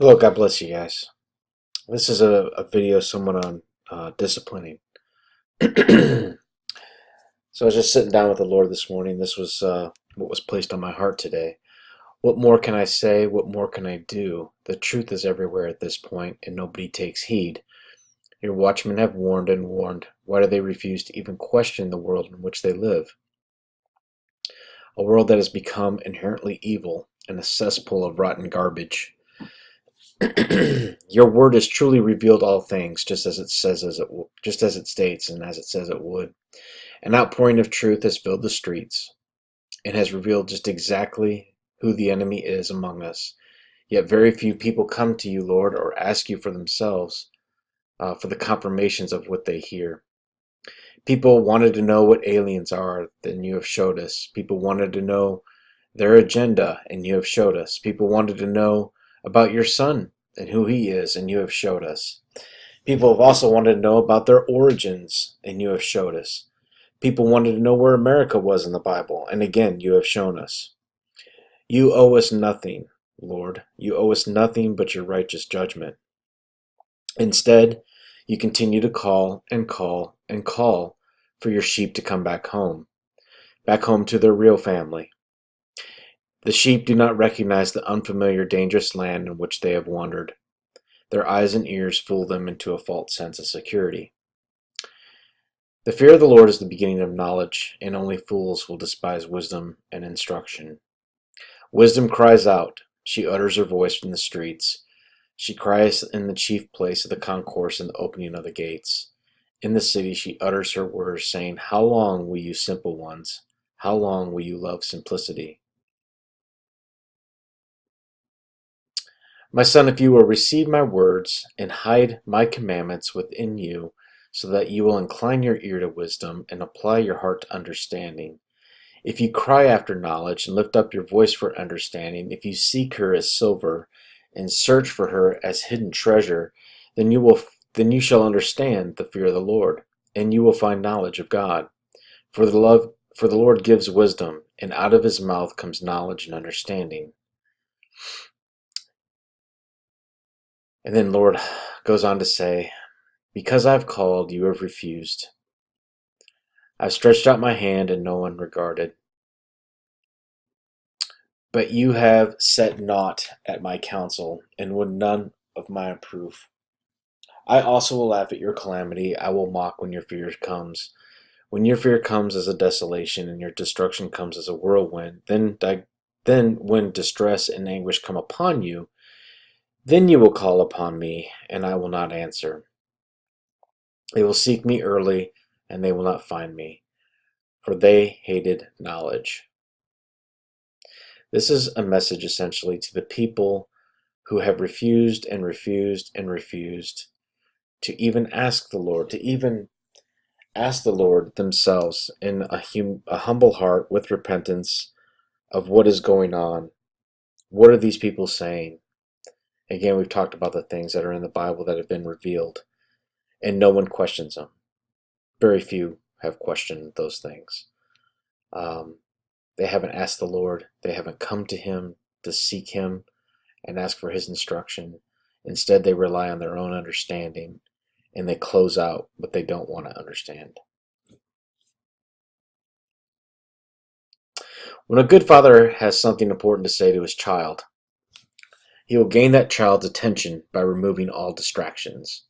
Hello, God bless you guys. This is a video somewhat on disciplining. So I was just sitting down with the Lord this morning. This was what was placed on my heart today. What more can I say? What more can I do? The truth is everywhere at this point, and nobody takes heed. Your watchmen have warned and warned. Why do they refuse to even question the world in which they live? A world that has become inherently evil and a cesspool of rotten garbage. Your word has truly revealed all things, just as it states, and as it says it would. An outpouring of truth has filled the streets, and has revealed just exactly who the enemy is among us. Yet very few people come to you, Lord, or ask you for themselves, for the confirmations of what they hear. People wanted to know what aliens are, then you have showed us. People wanted to know their agenda, and you have showed us. People wanted to know about your son and who he is, and you have showed us. People have also wanted to know about their origins, and you have showed us. People wanted to know where America was in the Bible, and again, you have shown us. You owe us nothing, Lord. You owe us nothing but your righteous judgment. Instead, you continue to call and call and call for your sheep to come back home to their real family. The sheep do not recognize the unfamiliar, dangerous land in which they have wandered. Their eyes and ears fool them into a false sense of security. The fear of the Lord is the beginning of knowledge, and only fools will despise wisdom and instruction. Wisdom cries out. She utters her voice from the streets. She cries in the chief place of the concourse and the opening of the gates. In the city she utters her words, saying, How long will you simple ones? How long will you love simplicity? My son, if you will receive my words and hide my commandments within you, so that you will incline your ear to wisdom and apply your heart to understanding. If you cry after knowledge and lift up your voice for understanding, if you seek her as silver and search for her as hidden treasure, then you shall understand the fear of the Lord, and you will find knowledge of God. For the Lord gives wisdom, and out of his mouth comes knowledge and understanding. And then Lord goes on to say, Because I've called, you have refused. I've stretched out my hand, and no one regarded. But you have set naught at my counsel, and would none of my reproof. I also will laugh at your calamity. I will mock when your fear comes. When your fear comes as a desolation, and your destruction comes as a whirlwind, then when distress and anguish come upon you, then you will call upon me, and I will not answer. They will seek me early, and they will not find me, for they hated knowledge. This is a message essentially to the people who have refused and refused and refused to even ask the Lord, to even ask the Lord themselves in a humble heart with repentance of what is going on. What are these people saying? Again, we've talked about the things that are in the Bible that have been revealed, and no one questions them. Very few have questioned those things. They haven't asked the Lord. They haven't come to him to seek him and ask for his instruction. Instead, they rely on their own understanding, and they close out what they don't want to understand. When a good father has something important to say to his child, he will gain that child's attention by removing all distractions.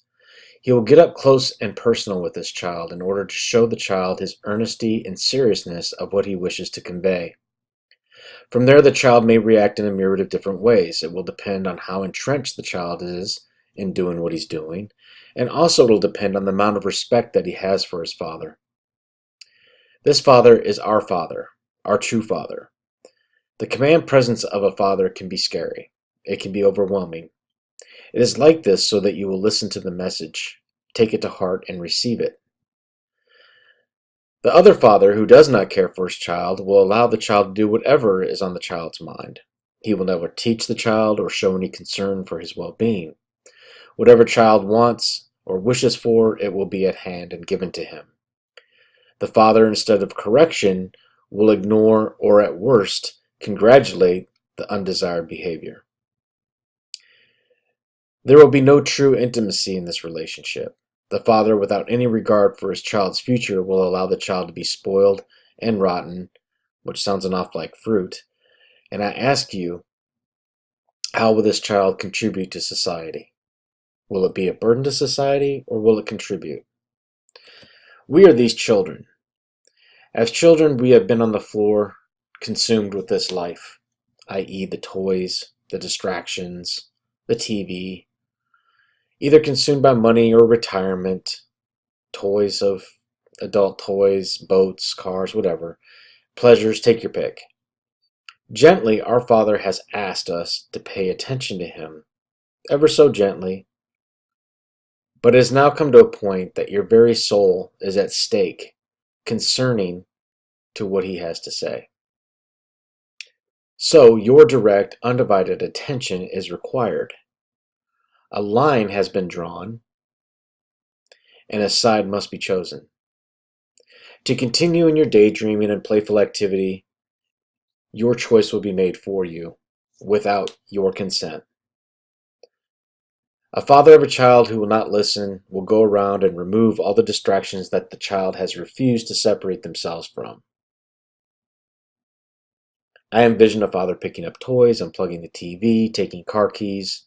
He will get up close and personal with his child in order to show the child his earnesty and seriousness of what he wishes to convey. From there, the child may react in a myriad of different ways. It will depend on how entrenched the child is in doing what he's doing, and also it will depend on the amount of respect that he has for his father. This father is our father, our true father. The command presence of a father can be scary. It can be overwhelming. It is like this so that you will listen to the message, take it to heart, and receive it. The other father, who does not care for his child, will allow the child to do whatever is on the child's mind. He will never teach the child or show any concern for his well-being. Whatever child wants or wishes for, it will be at hand and given to him. The father, instead of correction, will ignore or, at worst, congratulate the undesired behavior. There will be no true intimacy in this relationship. The father, without any regard for his child's future, will allow the child to be spoiled and rotten, which sounds enough like fruit. And I ask you, how will this child contribute to society? Will it be a burden to society, or will it contribute? We are these children. As children, we have been on the floor, consumed with this life, i.e., the toys, the distractions, the TV, either consumed by money or retirement, toys of adult toys, boats, cars, whatever. Pleasures, take your pick. Gently, our Father has asked us to pay attention to Him, ever so gently, but it has now come to a point that your very soul is at stake concerning to what He has to say. So your direct, undivided attention is required. A line has been drawn, and a side must be chosen. To continue in your daydreaming and playful activity, your choice will be made for you, without your consent. A father of a child who will not listen will go around and remove all the distractions that the child has refused to separate themselves from. I envision a father picking up toys, unplugging the TV, taking car keys,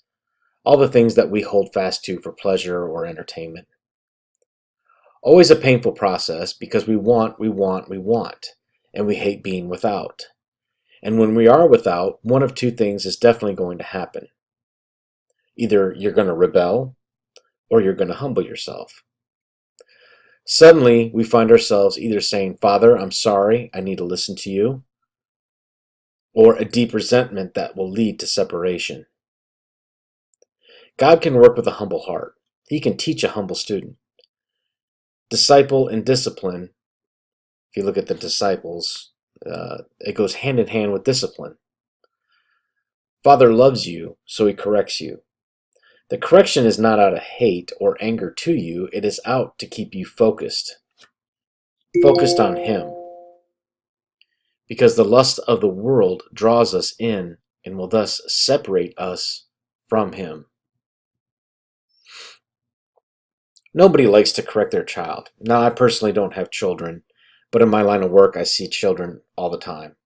all the things that we hold fast to for pleasure or entertainment. Always a painful process because we want, and we hate being without. And when we are without, one of two things is definitely going to happen. Either you're going to rebel, or you're going to humble yourself. Suddenly, we find ourselves either saying, Father, I'm sorry, I need to listen to you, or a deep resentment that will lead to separation. God can work with a humble heart. He can teach a humble student. Disciple and discipline, if you look at the disciples, it goes hand in hand with discipline. Father loves you, so He corrects you. The correction is not out of hate or anger to you, it is out to keep you focused on Him. Because the lust of the world draws us in and will thus separate us from Him. Nobody likes to correct their child. Now, I personally don't have children, but in my line of work, I see children all the time.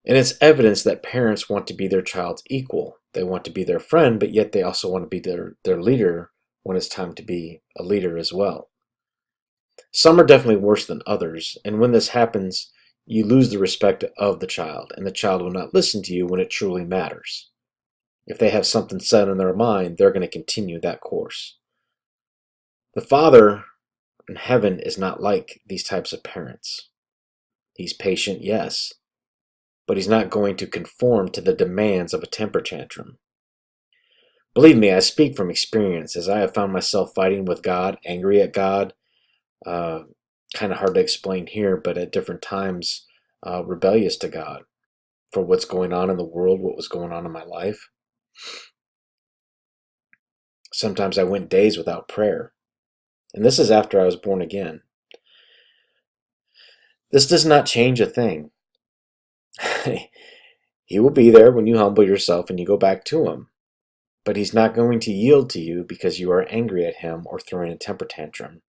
And it's evidence that parents want to be their child's equal. They want to be their friend, but yet they also want to be their leader when it's time to be a leader as well. Some are definitely worse than others, and when this happens, you lose the respect of the child, and the child will not listen to you when it truly matters. If they have something set in their mind, they're going to continue that course. The Father in heaven is not like these types of parents. He's patient, yes, but He's not going to conform to the demands of a temper tantrum. Believe me, I speak from experience, as I have found myself fighting with God, angry at God, kind of hard to explain here, but at different times, rebellious to God for what's going on in the world, what was going on in my life. Sometimes I went days without prayer. And this is after I was born again. This does not change a thing. He will be there when you humble yourself and you go back to Him. But He's not going to yield to you because you are angry at Him or throwing a temper tantrum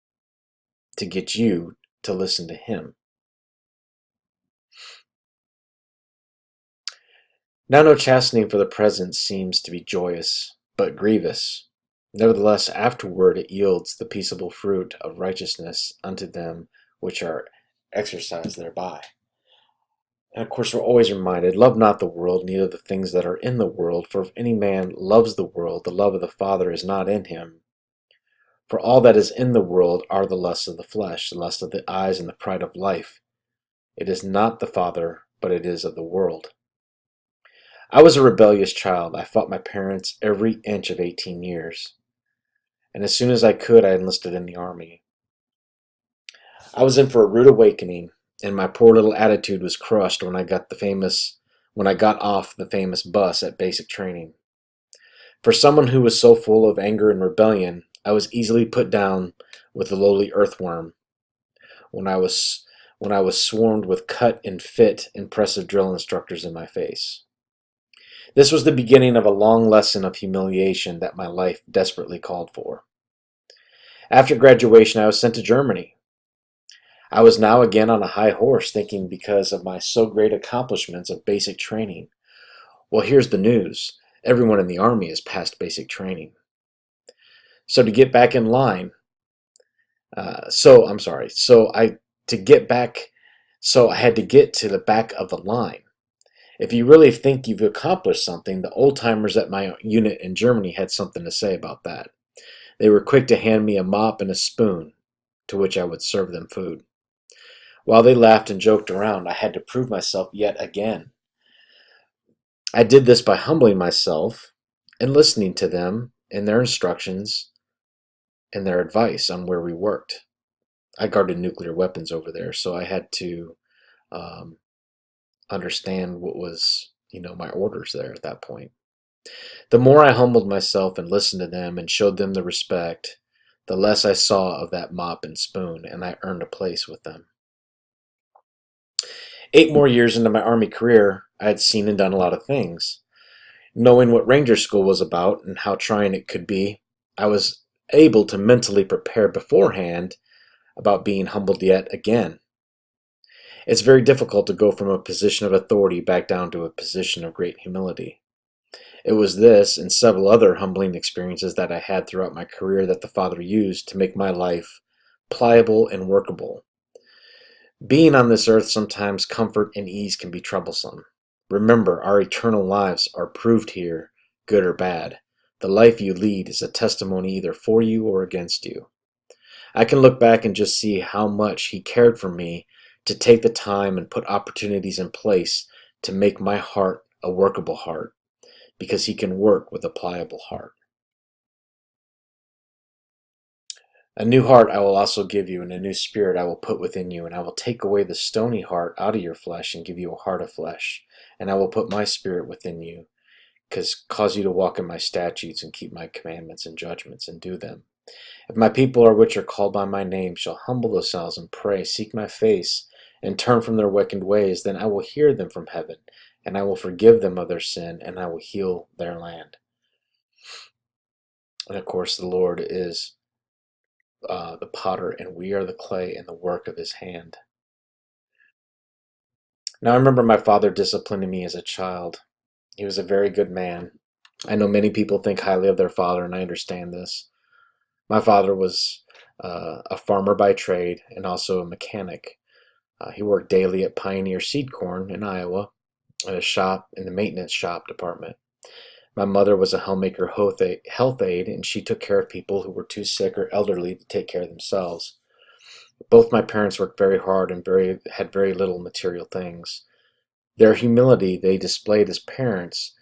to get you to listen to Him. Now no chastening for the present seems to be joyous, but grievous. Nevertheless, afterward it yields the peaceable fruit of righteousness unto them which are exercised thereby. And of course, we're always reminded, love not the world, neither the things that are in the world. For if any man loves the world, the love of the Father is not in him. For all that is in the world are the lusts of the flesh, the lust of the eyes, and the pride of life. It is not the Father, but it is of the world. I was a rebellious child. I fought my parents every inch of 18 years. And as soon as I could, I enlisted in the army. I was in for a rude awakening, and my poor little attitude was crushed when I got off the famous bus at basic training. For someone who was so full of anger and rebellion, I was easily put down with the lowly earthworm. When I was swarmed with cut and fit impressive drill instructors in my face. This was the beginning of a long lesson of humiliation that my life desperately called for. After graduation, I was sent to Germany. I was now again on a high horse, thinking because of my so great accomplishments of basic training. Well, here's the news. Everyone in the Army has passed basic training. So to get back in line, I'm sorry. To get back, so I had to get to the back of the line. If you really think you've accomplished something, the old timers at my unit in Germany had something to say about that. They were quick to hand me a mop and a spoon, to which I would serve them food. While they laughed and joked around, I had to prove myself yet again. I did this by humbling myself and listening to them and their instructions and their advice on where we worked. I guarded nuclear weapons over there, so I had to um, understand what was, my orders there at that point. The more I humbled myself and listened to them and showed them the respect, the less I saw of that mop and spoon, and I earned a place with them. 8 more years into my Army career, I had seen and done a lot of things. Knowing what Ranger School was about and how trying it could be, I was able to mentally prepare beforehand about being humbled yet again. It's very difficult to go from a position of authority back down to a position of great humility. It was this and several other humbling experiences that I had throughout my career that the Father used to make my life pliable and workable. Being on this earth, sometimes comfort and ease can be troublesome. Remember, our eternal lives are proved here, good or bad. The life you lead is a testimony either for you or against you. I can look back and just see how much He cared for me to take the time and put opportunities in place to make my heart a workable heart, because He can work with a pliable heart. A new heart I will also give you, and a new spirit I will put within you, and I will take away the stony heart out of your flesh and give you a heart of flesh. And I will put my spirit within you, cause you to walk in my statutes and keep my commandments and judgments and do them. If my people are which are called by my name shall humble themselves and pray, seek my face, and turn from their wicked ways, then I will hear them from heaven, and I will forgive them of their sin, and I will heal their land. And of course, the Lord is the potter, and we are the clay and the work of His hand. Now I remember my father disciplining me as a child. He was a very good man. I know many people think highly of their father, and I understand this. My father was a farmer by trade and also a mechanic. He worked daily at Pioneer Seed Corn in Iowa, at a shop in the maintenance shop department. My mother was a homemaker health aide, and she took care of people who were too sick or elderly to take care of themselves. Both my parents worked very hard and had very little material things. Their humility they displayed as parents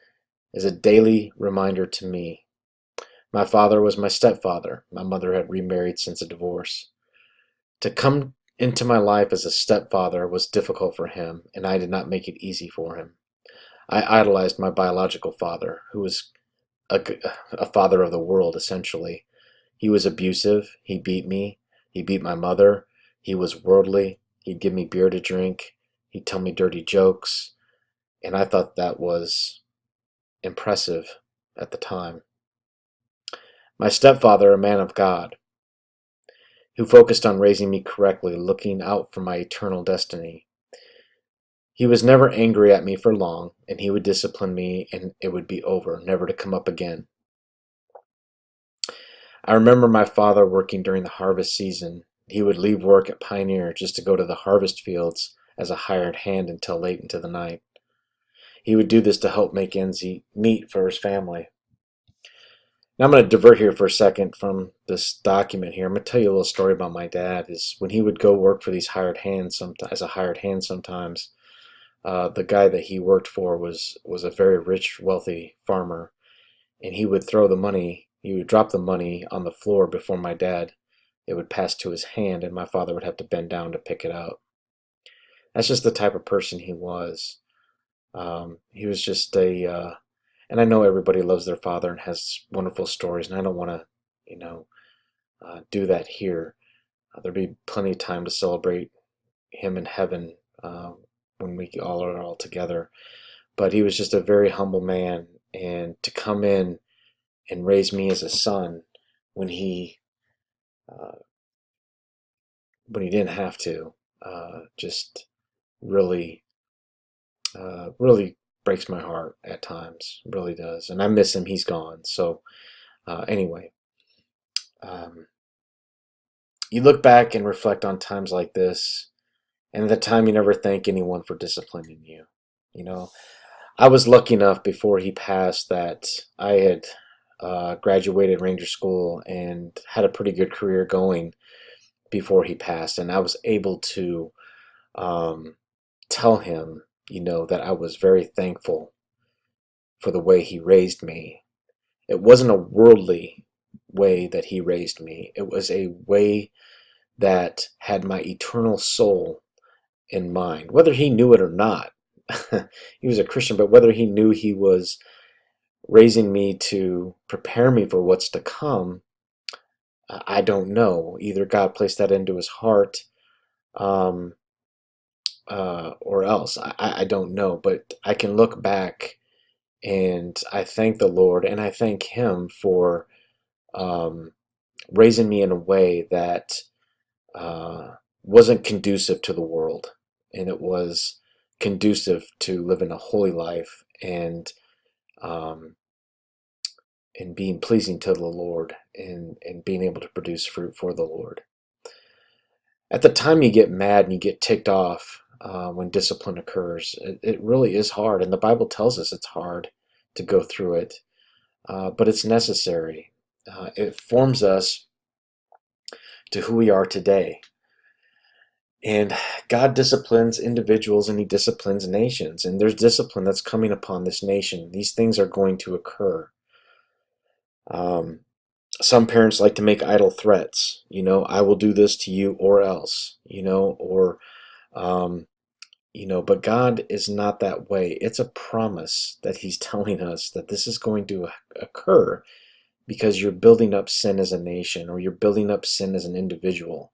is a daily reminder to me. My father was my stepfather. My mother had remarried since a divorce. To come into my life as a stepfather was difficult for him, and I did not make it easy for him. I idolized my biological father, who was a father of the world, essentially. He was abusive. He beat me. He beat my mother. He was worldly. He'd give me beer to drink. He'd tell me dirty jokes. And I thought that was impressive at the time. My stepfather, a man of God, who focused on raising me correctly, looking out for my eternal destiny. He was never angry at me for long, and he would discipline me and it would be over, never to come up again. I remember my father working during the harvest season. He would leave work at Pioneer just to go to the harvest fields as a hired hand until late into the night. He would do this to help make ends meet for his family. Now I'm going to divert here for a second from this document here. I'm going to tell you a little story about my dad. Is when he would go work for these hired hands, as a hired hand sometimes, the guy that he worked for was a very rich, wealthy farmer, and he would throw the money. He would drop the money on the floor before my dad. It would pass to his hand, and my father would have to bend down to pick it up. That's just the type of person he was. He was just and I know everybody loves their father and has wonderful stories, and I don't want to, do that here. There'll be plenty of time to celebrate him in heaven when we all are all together. but he was just a very humble man. And to come in and raise me as a son when he uh, didn't have to, just really really breaks my heart at times. Really does. And I miss him. He's gone. So anyway, um, you look back and reflect on times like this, and at the time you never thank anyone for disciplining you. You know, I was lucky enough before he passed that I had graduated Ranger School and had a pretty good career going before he passed, and I was able to um, tell him, that I was very thankful for the way he raised me. It wasn't a worldly way that he raised me. It was a way that had my eternal soul in mind, whether he knew it or not. He was a Christian, but whether he knew he was raising me to prepare me for what's to come, I don't know. Either God placed that into his heart, um, or else. I don't know. But I can look back and I thank the Lord and I thank him for um, raising me in a way that uh, wasn't conducive to the world, and it was conducive to living a holy life um, and being pleasing to the Lord and being able to produce fruit for the Lord. At the time you get mad and you get ticked off when discipline occurs, it really is hard, and the Bible tells us it's hard to go through it, but it's necessary. It forms us to who we are today. And God disciplines individuals and he disciplines nations. And there's discipline that's coming upon this nation. These things are going to occur. Um, some parents like to make idle threats. I will do this to you or else, um, but God is not that way. It's a promise that he's telling us that this is going to occur because you're building up sin as a nation or you're building up sin as an individual.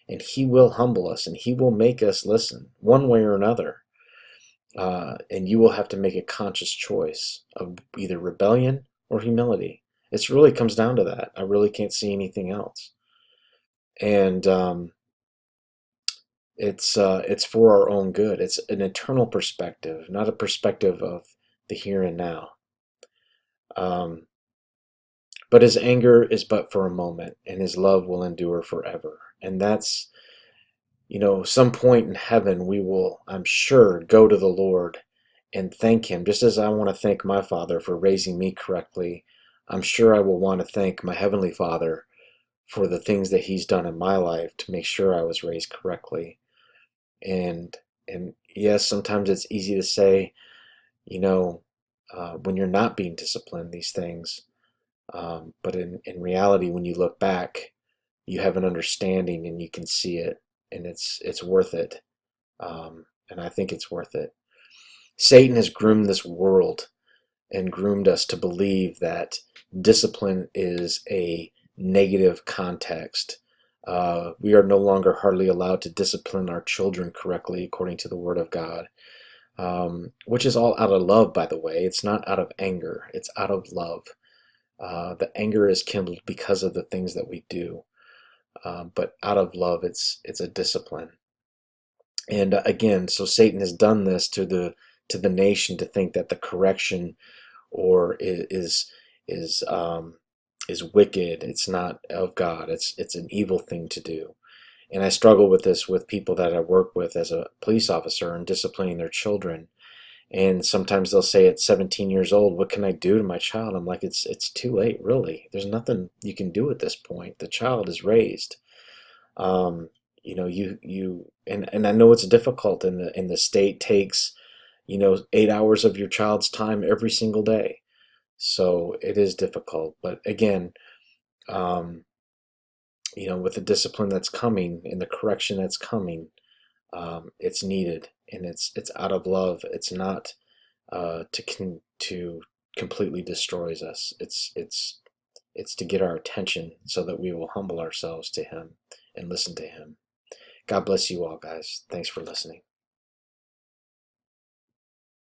And he will humble us and he will make us listen one way or another. And you will have to make a conscious choice of either rebellion or humility. It really comes down to that. I really can't see anything else. And it's for our own good. It's an eternal perspective, not a perspective of the here and now. Um, but his anger is but for a moment, and his love will endure forever. And that's some point in heaven we will, I'm sure, go to the Lord and thank him, just as I want to thank my Father for raising me correctly. I'm sure I will want to thank my Heavenly Father for the things that he's done in my life to make sure I was raised correctly. And and yes, sometimes it's easy to say, when you're not being disciplined, these things. But in reality, when you look back, you have an understanding and you can see it, and it's worth it. And I think it's worth it. Satan has groomed this world and groomed us to believe that discipline is a negative context. We are no longer hardly allowed to discipline our children correctly according to the Word of God, which is all out of love, by the way. It's not out of anger, it's out of love. The anger is kindled because of the things that we do, but out of love, it's a discipline. And again, so Satan has done this to the nation to think that the correction or is wicked. It's not of God. It's an evil thing to do. And I struggle with this with people that I work with as a police officer and disciplining their children. And sometimes they'll say at 17 years old, "What can I do to my child?" I'm like, it's too late, really. There's nothing you can do at this point. The child is raised. Um, and I know it's difficult, and the state takes 8 hours of your child's time every single day. So it is difficult. But again, um, with the discipline that's coming and the correction that's coming, it's needed, and it's out of love. It's not to completely destroys us. It's to get our attention so that we will humble ourselves to him and listen to him. God bless you all, guys. Thanks for listening.